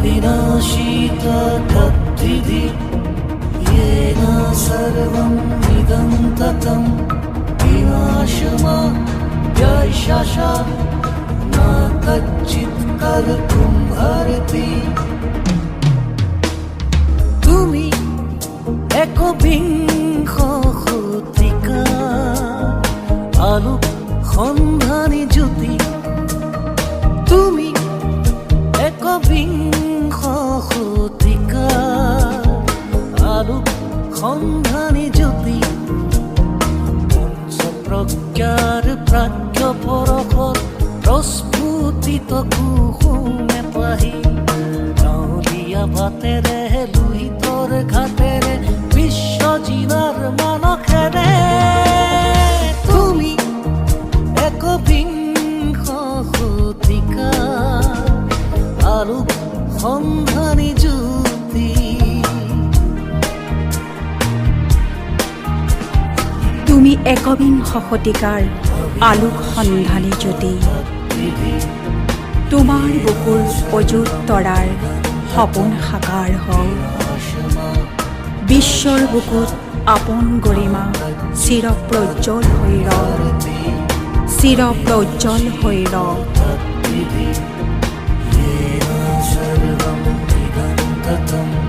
विनाशित तद्विधि येन सर्वं इदं ततं विनाशमा व्यशशा न कच्चित् कर्तुं अर्हति তুমি একবিংশ শতিকাৰ আলোক সন্ধানী জ্যোতি তুমি একবিংশ শতিকাৰ আলোক সন্ধানী জ্যোতি পঞ্চপ্ৰজ্ঞাৰ প্ৰাজ্ঞ পৰশত প্ৰস্ফুটিত কুসুমে পাহি গাঁৱলীয়া বাটেৰে লুহিতৰ ঘাটেৰে বিশ্বজিনাৰ মানসেৰে তুমি একবিংশ শতিকাৰ আলোক সন্ধানী জ্যোতি তুমি একবিংশ শতিকাৰ আলোক সন্ধানী জ্যোতি তোমাৰ বুকুৰ অযুত তৰাৰ সপোন সাকাৰ হওক বিশ্বৰ বুকুত আপোন গৰিমা চিৰ প্ৰজ্জ্বল হৈ ৰওক চিৰ প্ৰজ্জ্বল হৈ ৰওক सर्वं इदं ततं